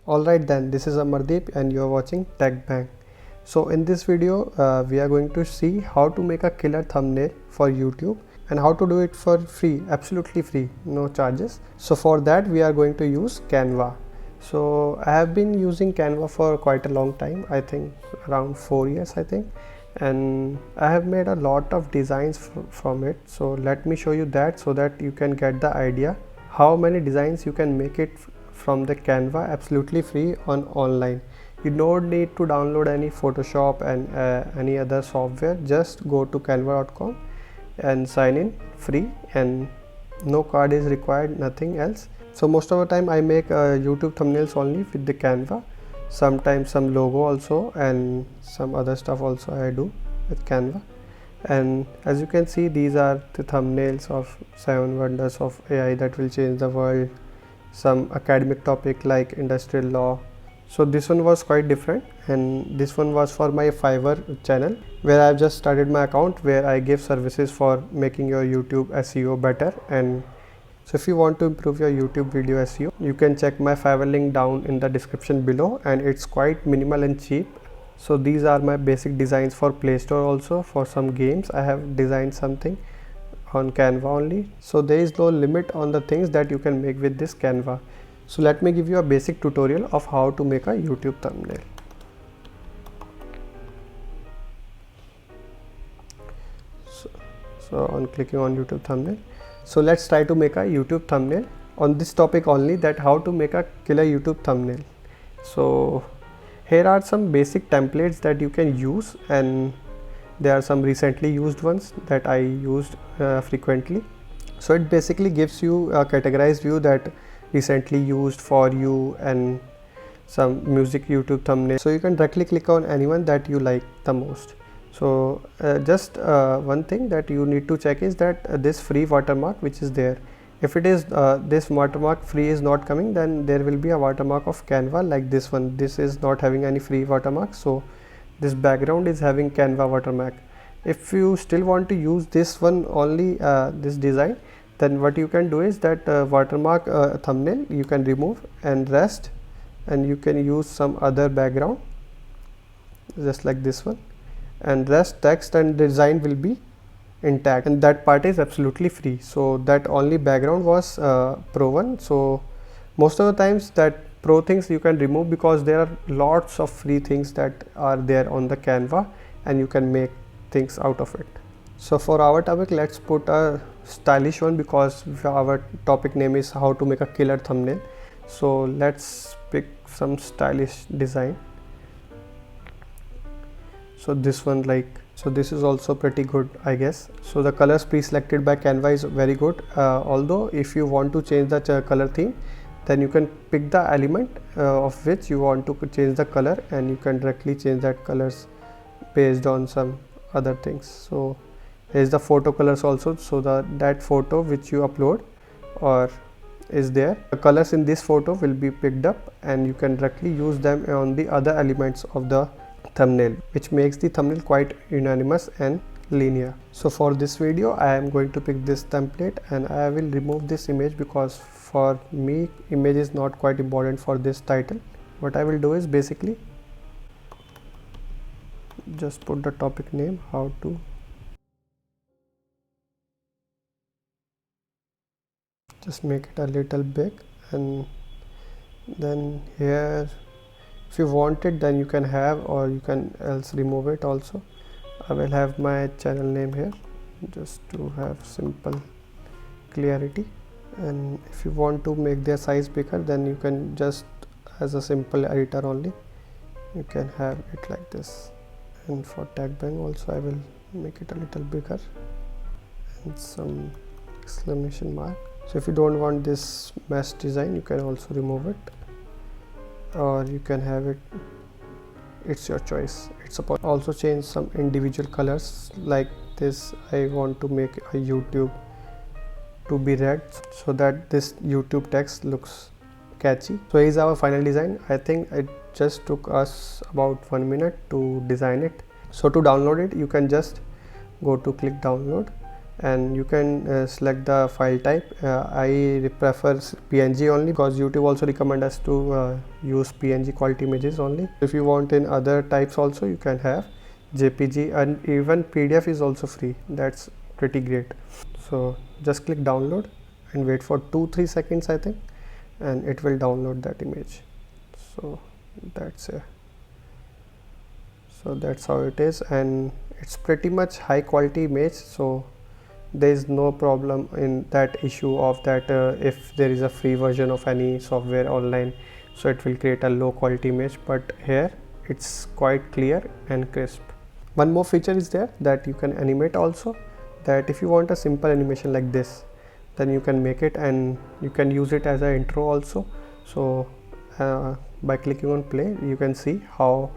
Alright then, this is Amardeep and you are watching Tech Bang. So in this video, we are going to see how to make a killer thumbnail for YouTube and how to do it for free, absolutely free, no charges. So for that we are going to use Canva. So I have been using Canva for quite a long time, I think around 4 years I think, and I have made a lot of designs from it. So let me show you that so that you can get the idea how many designs you can make it from the Canva absolutely free on online. You don't need to download any Photoshop and any other software. Just go to canva.com and sign in free, and no card is required, nothing else. So most of the time I make YouTube thumbnails only with the Canva, sometimes some logo also and some other stuff also I do with Canva. And as you can see, these are the thumbnails of 7 wonders of AI that will change the world, some academic topic like industrial law. So this one was quite different, and this one was for my Fiverr channel where I've just started my account, where I give services for making your YouTube SEO better. And so if you want to improve your YouTube video SEO, you can check my Fiverr link down in the description below, and it's quite minimal and cheap. So these are my basic designs for Play Store. Also for some games I have designed something on Canva only. So there is no limit on the things that you can make with this Canva. So let me give you a basic tutorial of how to make a YouTube thumbnail. So on clicking on YouTube thumbnail, so let's try to make a YouTube thumbnail on this topic only, that how to make a killer YouTube thumbnail. So here are some basic templates that you can use, and there are some recently used ones that I used frequently. So it basically gives you a categorized view, that recently used, for you, and some music YouTube thumbnail. So you can directly click on anyone that you like the most. So just one thing that you need to check is that this free watermark which is there, if it is this watermark free is not coming, then there will be a watermark of Canva like this one. This is not having any free watermark, so this background is having Canva watermark. If you still want to use this one only, this design, then what you can do is that watermark thumbnail you can remove and rest, and you can use some other background just like this one, and rest text and design will be intact, and that part is absolutely free. So that only background was pro one. So most of the times that pro things you can remove, because there are lots of free things that are there on the Canva and you can make things out of it. So for our topic, let's put a stylish one, because our topic name is how to make a killer thumbnail. So let's pick some stylish design. So this one, like, so this is also pretty good, I guess. So the colors pre-selected by Canva is very good, although if you want to change the color theme, then you can pick the element of which you want to change the color, and you can directly change that colors based on some other things. So here's the photo colors also. So that photo which you upload or is there, the colors in this photo will be picked up, and you can directly use them on the other elements of the thumbnail, which makes the thumbnail quite unanimous and linear. So for this video I am going to pick this template, and I will remove this image because for me image is not quite important for this title. What I will do is basically just put the topic name, how to, just make it a little big, and then here if you want it then you can have, or you can else remove it also. I will have my channel name here just to have simple clarity, and if you want to make their size bigger, then you can just, as a simple editor only, you can have it like this. And for Tech Bang also I will make it a little bigger and some exclamation mark. So if you don't want this mesh design, you can also remove it, or you can have it, it's your choice. It's a also change some individual colors like this. I want to make a YouTube to be red so that this YouTube text looks catchy. So here's our final design. I think it just took us about 1 minute to design it. So to download it, you can just go to click download, and you can select the file type. I prefer PNG only because YouTube also recommend us to use PNG quality images only. If you want in other types also, you can have JPG, and even PDF is also free. That's pretty great. So just click download and wait for 2-3 seconds, I think, and it will download that image. So that's it. So that's how it is, and it's pretty much high quality image, so there is no problem in that issue of that if there is a free version of any software online, so it will create a low quality image, but here it's quite clear and crisp. One more feature is there that you can animate also, that if you want a simple animation like this, then you can make it and you can use it as an intro also. So by clicking on play, you can see how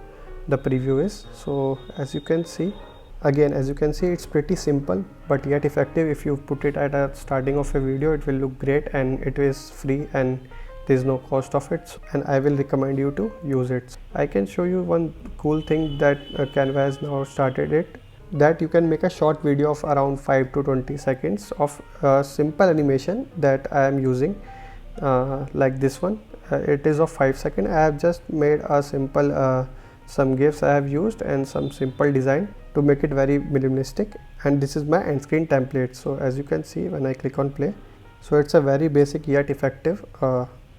the preview is. So as you can see, again, as you can see, it's pretty simple but yet effective. If you put it at a starting of a video, it will look great, and it is free and there is no cost of it, and I will recommend you to use it. I can show you one cool thing that Canva has now started it, that you can make a short video of around 5 to 20 seconds of simple animation that I am using, like this one. It is of 5 seconds. I have just made a simple some GIFs I have used and some simple design to make it very minimalistic, and this is my end screen template. So as you can see when I click on play, so it's a very basic yet effective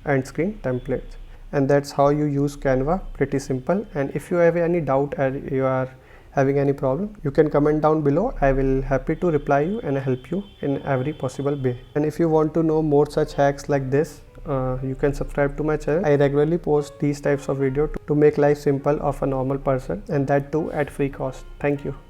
end screen template, and that's how you use Canva. Pretty simple. And if you have any doubt or you are having any problem, you can comment down below. I will happy to reply you and help you in every possible way. And if you want to know more such hacks like this, you can subscribe to my channel. I regularly post these types of video to make life simple of a normal person, and that too at free cost. Thank you.